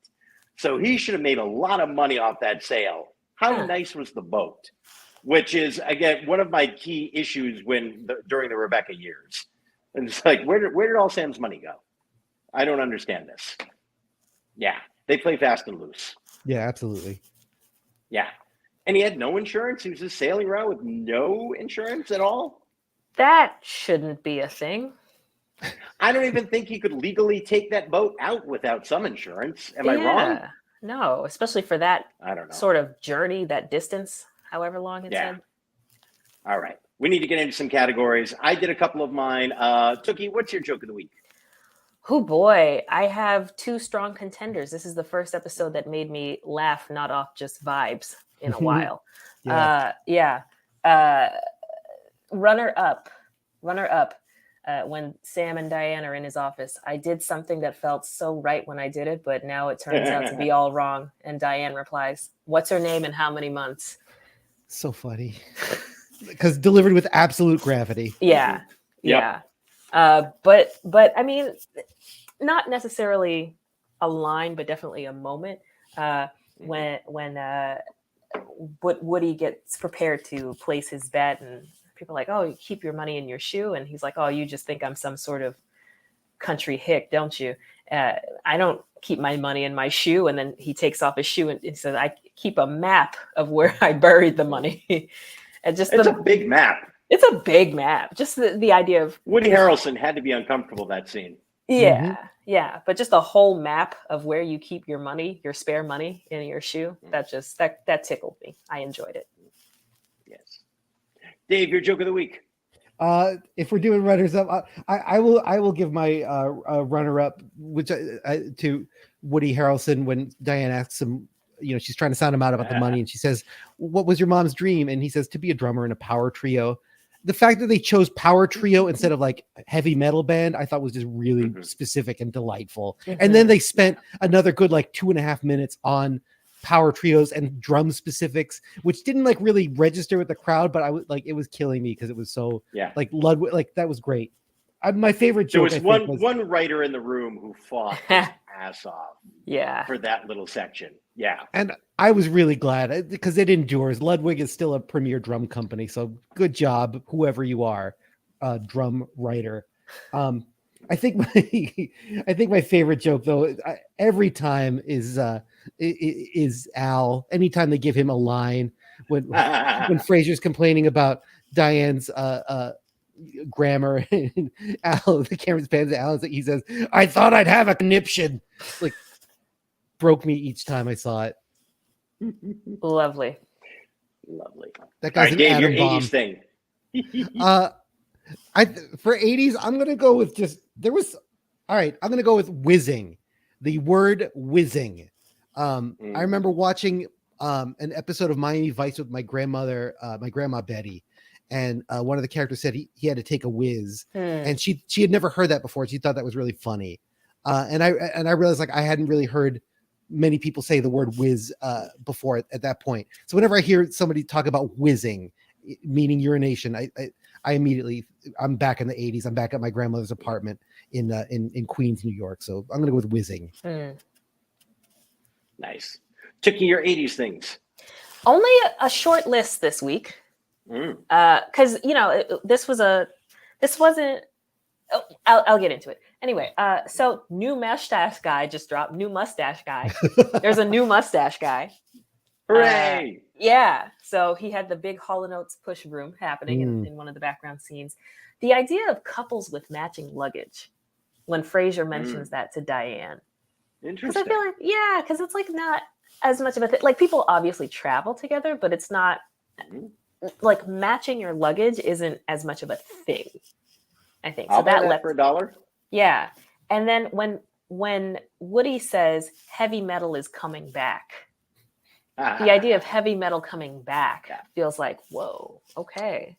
So he should have made a lot of money off that sale. How nice was the boat? Which is, again, one of my key issues during the Rebecca years. And it's like, where did all Sam's money go? I don't understand this. Yeah, they play fast and loose. Yeah, absolutely. Yeah. And he had no insurance. He was just sailing around with no insurance at all. That shouldn't be a thing. I don't even think he could legally take that boat out without some insurance. Am I wrong? No, especially for that I don't know. Sort of journey, that distance, however long it said. All right. We need to get into some categories. I did a couple of mine. Tookie, what's your joke of the week? Oh boy, I have two strong contenders. This is the first episode that made me laugh, not off just vibes in a while. Runner up. When Sam and Diane are in his office, I did something that felt so right when I did it, but now it turns out to be all wrong. And Diane replies, "What's her name and how many months?" So funny. Because delivered with absolute gravity. Yeah. But I mean, not necessarily a line, but definitely a moment when Woody gets prepared to place his bet, and people are like, "Oh, you keep your money in your shoe," and he's like, "Oh, you just think I'm some sort of country hick, don't you? I don't keep my money in my shoe." And then he takes off his shoe and he says, "I keep a map of where I buried the money." And it's a big map. It's a big map. Just the idea of Woody Harrelson had to be uncomfortable that scene. Yeah. But just a whole map of where you keep your money, your spare money in your shoe. That tickled me. I enjoyed it. Yes. Dave, your joke of the week. If we're doing runners up, I will give my runner up, which to Woody Harrelson when Diane asks him, she's trying to sound him out about the money, and she says, "What was your mom's dream?" And he says, "To be a drummer in a power trio." The fact that they chose power trio instead of like heavy metal band, I thought was just really specific and delightful. And then they spent another good like 2.5 minutes on power trios and drum specifics, which didn't like really register with the crowd, but I was like, it was killing me because it was so like Ludwig, like that was great. My favorite There joke. was I think, one writer in the room who fought his ass off Yeah. for that little section. Yeah. and I was really glad because it endures. Ludwig is still a premier drum company, so good job, whoever you are, drum writer. I think my favorite joke though every time is Al. Anytime they give him a line when Frasier's complaining about Diane's grammar, and Al, the camera's pans to Al, he says, "I thought I'd have a conniption." Like broke me each time I saw it. Lovely. Lovely. That All guy's right, an Dave, your atom bomb. 80s thing. For 80s, I'm gonna go with I'm gonna go with whizzing. The word whizzing. I remember watching an episode of Miami Vice with my grandmother, my grandma Betty, and one of the characters said he had to take a whiz, and she had never heard that before. She thought that was really funny, and I realized like I hadn't really heard many people say the word whiz before at that point. So whenever I hear somebody talk about whizzing, meaning urination, I immediately, I'm back in the 80s. I'm back at my grandmother's apartment in Queens, New York. So I'm gonna go with whizzing. Nice. Took your 80s things. Only a short list this week, because this wasn't. Oh, I'll get into it anyway. So new mustache guy just dropped. New mustache guy. There's a new mustache guy. Hooray! Yeah. So he had the big Hall & Oates push broom happening in one of the background scenes. The idea of couples with matching luggage when Frasier mentions that to Diane. Interesting. Because I feel like, because it's like not as much of a thing. Like people obviously travel together, but it's not like matching your luggage isn't as much of a thing, I think. I'll So buy that that for $1. Yeah. And then when Woody says heavy metal is coming back, the idea of heavy metal coming back feels like, whoa, okay.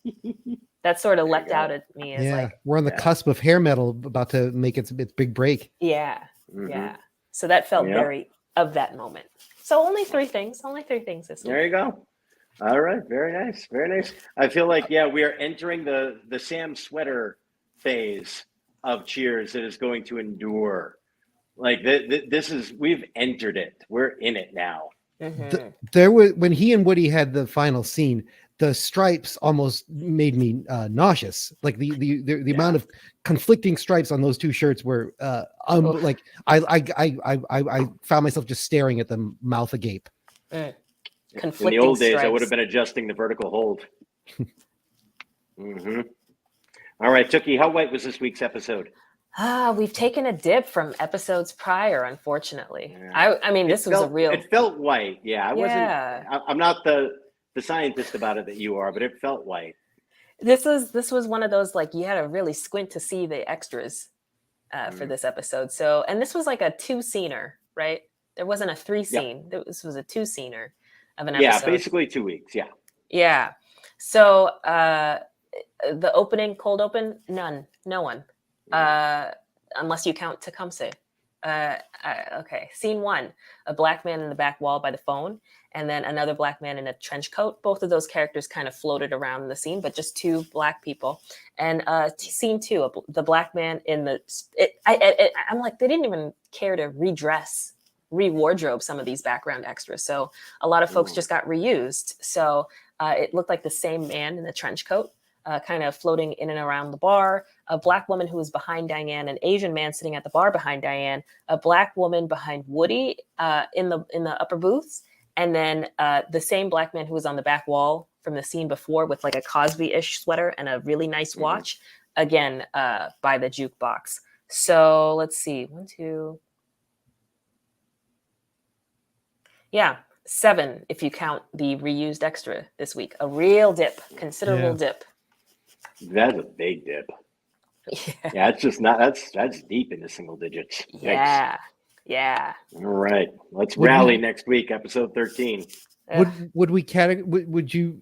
That sort of leapt out at me as like, we're on the cusp of hair metal about to make its big break. Yeah. So that felt very of that moment. So only three things this week. There you go. All right. Very nice. Very nice. I feel like, we are entering the Sam Sweater phase of Cheers that is going to endure. Like we've entered it. We're in it now. There was, when he and Woody had the final scene, the stripes almost made me nauseous. Like the amount of conflicting stripes on those two shirts were like I found myself just staring at them, mouth agape. In the old days, I would have been adjusting the vertical hold. All right, Tookie, how white was this week's episode? We've taken a dip from episodes prior, unfortunately. I mean, this was a real. It felt white. Yeah, I'm not the scientist about it that you are, but it felt white. This was one of those like you had to really squint to see the extras for this episode. So, and this was like a 2-scener, right? There wasn't a 3-scene. This was a 2-scener of an episode. Yeah, basically 2 weeks. Yeah. Yeah. So the opening, cold open, no one. Unless you count Tecumseh. Okay. Scene 1, a black man in the back wall by the phone, and then another black man in a trench coat. Both of those characters kind of floated around the scene, but just 2 black people. And scene 2, the black man in the. I'm like, they didn't even care to re-wardrobe some of these background extras. So a lot of folks just got reused. So it looked like the same man in the trench coat. Kind of floating in and around the bar, a black woman who was behind Diane, an Asian man sitting at the bar behind Diane, a black woman behind Woody in the upper booths, and then the same black man who was on the back wall from the scene before with like a Cosby-ish sweater and a really nice watch, again by the jukebox. So let's see, 1, 2, 7 if you count the reused extra this week. A real dip, considerable dip. That's a big dip. Yeah, it's just not. That's deep into single digits. Yeah. All right, let's rally next week, episode 13. Would you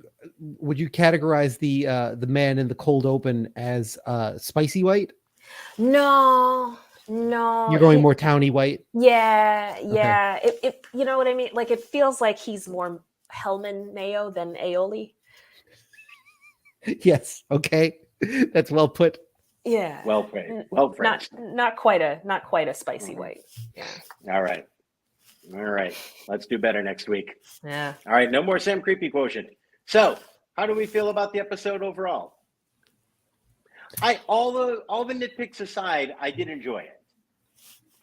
categorize the man in the cold open as spicy white? No. You're going more towny white. Yeah. Okay. It you know what I mean? Like it feels like he's more Hellman mayo than aioli. Yes. Okay. That's well put. Yeah. Well phrased. Well phrased. Not quite a spicy white. Yeah. All right. Let's do better next week. Yeah. All right. No more Sam Creepy quotient. So, how do we feel about the episode overall? All the nitpicks aside, I did enjoy it.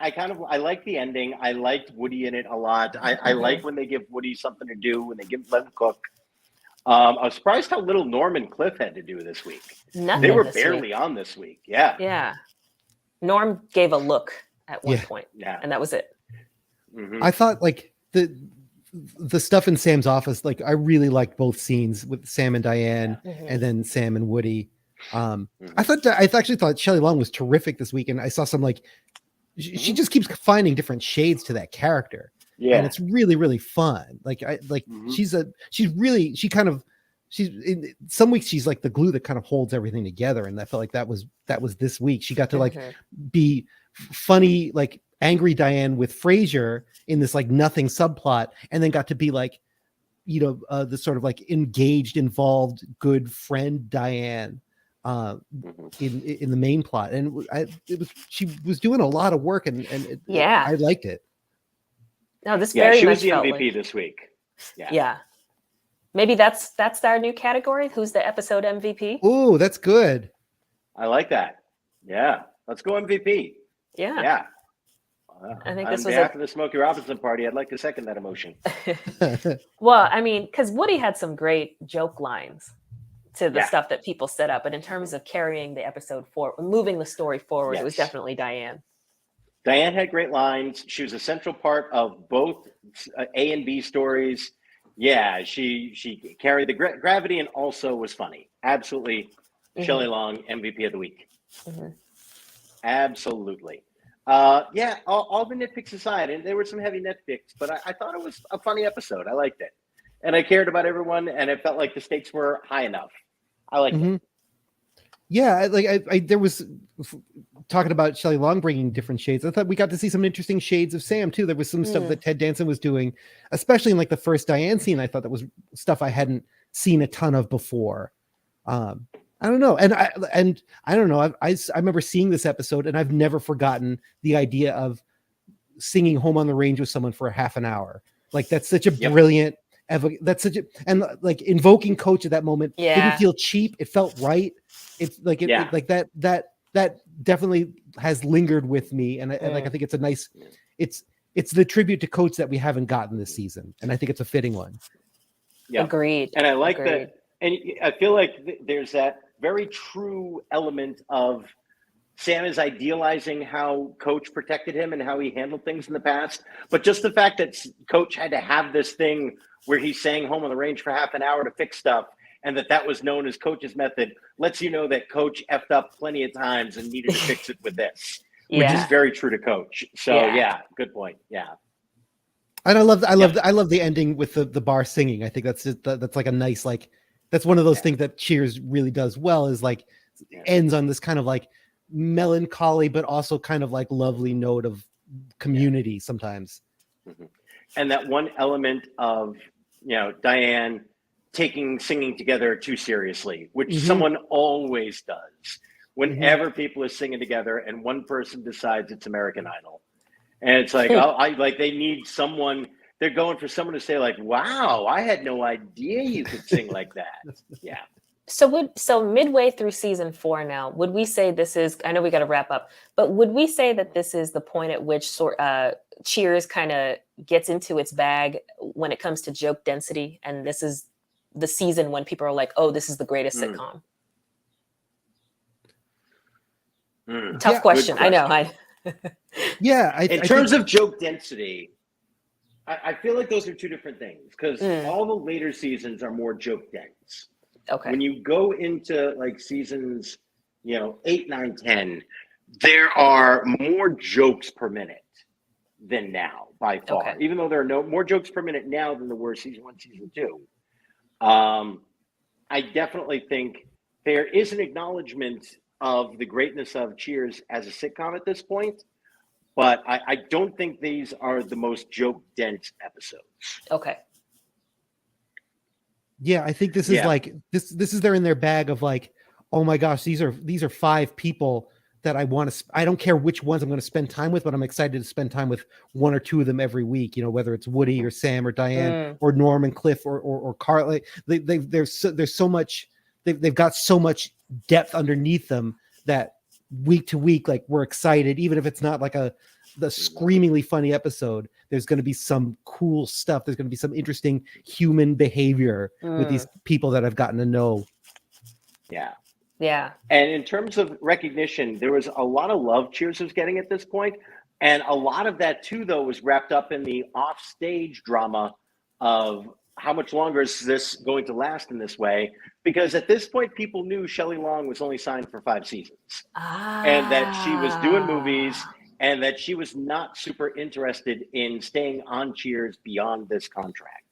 I like the ending. I liked Woody in it a lot. I like when they give Woody something to do, when they let him cook. I was surprised how little Norm and Cliff had to do this week. Nothing. They were barely on this week. Yeah. Yeah. Norm gave a look at one point. Yeah. And that was it. Mm-hmm. I thought like the stuff in Sam's office, like I really liked both scenes with Sam and Diane and then Sam and Woody. I actually thought Shelley Long was terrific this week, and I saw some like she just keeps finding different shades to that character. Yeah, and it's really, really fun. Like she's in some weeks she's like the glue that kind of holds everything together, and I felt like that was this week. She got to like be funny, like angry Diane with Frasier in this like nothing subplot, and then got to be like, the sort of like engaged, involved, good friend Diane in the main plot. And she was doing a lot of work, and I liked it. No, this very she much was the felt MVP like, this week. Yeah. Maybe that's our new category. Who's the episode MVP? Oh, that's good. I like that. Yeah, let's go MVP. Yeah. I think this was after the Smokey Robinson party. I'd like to second that emotion. Well, I mean, because Woody had some great joke lines to the stuff that people set up, but in terms of carrying the episode forward, moving the story forward, it was definitely Diane. Diane had great lines. She was a central part of both A and B stories. Yeah, she carried the gravity and also was funny. Absolutely, Shelley Long, MVP of the week. Absolutely. All the nitpicks aside, and there were some heavy nitpicks, but I thought it was a funny episode. I liked it, and I cared about everyone, and it felt like the stakes were high enough. I liked it. Yeah, there was talking about Shelley Long bringing different shades. I thought we got to see some interesting shades of Sam too. There was some stuff that Ted Danson was doing, especially in like the first Diane scene. I thought that was stuff I hadn't seen a ton of before. I don't know, and I don't know. I remember seeing this episode, and I've never forgotten the idea of singing "Home on the Range" with someone for a half an hour. Like that's such a brilliant. And like invoking Coach at that moment didn't feel cheap. It felt right. It's like that definitely has lingered with me, and I think it's a nice. It's the tribute to Coach that we haven't gotten this season, and I think it's a fitting one. Yeah, agreed. And I like that, and I feel like there's that very true element of Sam is idealizing how Coach protected him and how he handled things in the past. But just the fact that Coach had to have this thing where he sang Home on the Range for half an hour to fix stuff, and that was known as Coach's method, lets you know that Coach effed up plenty of times and needed to fix it with this, which is very true to Coach. So good point. Yeah. And I love the ending with the bar singing. I think that's like a nice, like, that's one of those things that Cheers really does well, is like ends on this kind of like melancholy, but also kind of like lovely note of community sometimes. And that one element of, Diane singing together too seriously, which someone always does whenever people are singing together and one person decides it's American Idol. And it's like, they need someone. They're going for someone to say like, wow, I had no idea you could sing like that. Yeah. So midway through season 4 now, would we say this is, I know we got to wrap up, but would we say that this is the point at which Cheers kind of gets into its bag when it comes to joke density? And this is the season when people are like, oh, this is the greatest sitcom? Tough question. I know. In terms of joke density, I feel like those are two different things, because all the later seasons are more joke dense. Okay. When you go into like seasons, 8, 9, 10, there are more jokes per minute than now by far. Okay. Even though there are more jokes per minute now than there were season 1, season 2. I definitely think there is an acknowledgement of the greatness of Cheers as a sitcom at this point, but I don't think these are the most joke dense episodes. Okay. Yeah, I think this is like this is they're in their bag of like, oh my gosh, these are 5 people that I want to. I don't care which ones I'm going to spend time with, but I'm excited to spend time with 1 or 2 of them every week. Whether it's Woody or Sam or Diane or Norm and Cliff or Carly. There's so much. They've got so much depth underneath them that week to week, like we're excited, even if it's not like the screamingly funny episode. There's going to be some cool stuff. There's going to be some interesting human behavior with these people that I've gotten to know. Yeah. Yeah. And in terms of recognition, there was a lot of love Cheers was getting at this point. And a lot of that, too, though, was wrapped up in the offstage drama of how much longer is this going to last in this way? Because at this point, people knew Shelley Long was only signed for 5 seasons and that she was doing movies and that she was not super interested in staying on Cheers beyond this contract.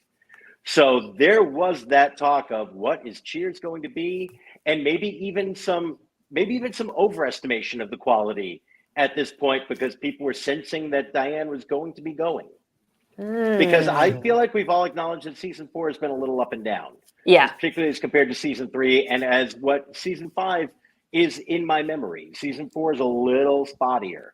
So there was that talk of what is Cheers going to be, and maybe even some overestimation of the quality at this point because people were sensing that Diane was going to be going. Because I feel like we've all acknowledged that season 4 has been a little up and down. Yeah. Particularly as compared to season 3 and as what season 5 is in my memory. Season 4 is a little spottier.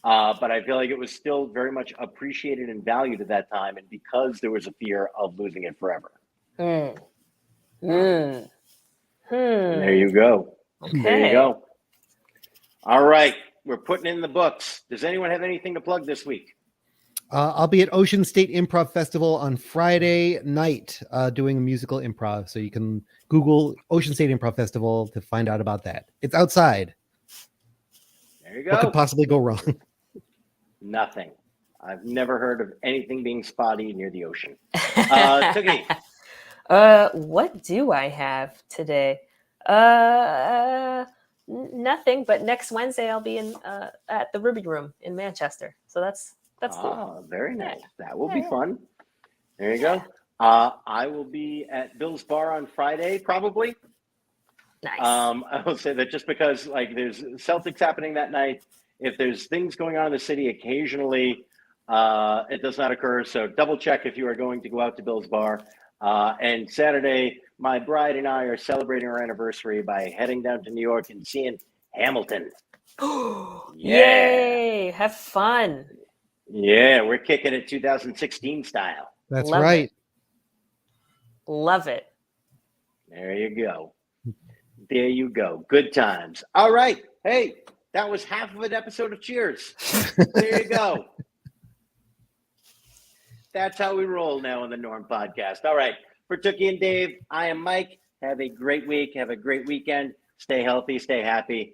But I feel like it was still very much appreciated and valued at that time, and because there was a fear of losing it forever. There you go. Okay. There you go. All right. We're putting in the books. Does anyone have anything to plug this week? I'll be at Ocean State Improv Festival on Friday night doing a musical improv. So you can Google Ocean State Improv Festival to find out about that. It's outside. There you go. What could possibly go wrong? Nothing. I've never heard of anything being spotty near the ocean. Tookie. What do I have today? Nothing, but next Wednesday I'll be in at the Ruby Room in Manchester. So that's cool. Very nice. That will be fun. There you go. I will be at Bill's Bar on Friday, probably. Nice. I will say that just because there's Celtics happening that night. If there's things going on in the city, occasionally it does not occur. So double check if you are going to go out to Bill's Bar. And Saturday, my bride and I are celebrating our anniversary by heading down to New York and seeing Hamilton. Yay! Have fun. Yeah, we're kicking it 2016 style. That's right. Love it. There you go. There you go. Good times. All right. Hey, that was half of an episode of Cheers. There you go. That's how we roll now on the Norm Podcast. All right. For Tookie and Dave, I am Mike. Have a great week. Have a great weekend. Stay healthy. Stay happy.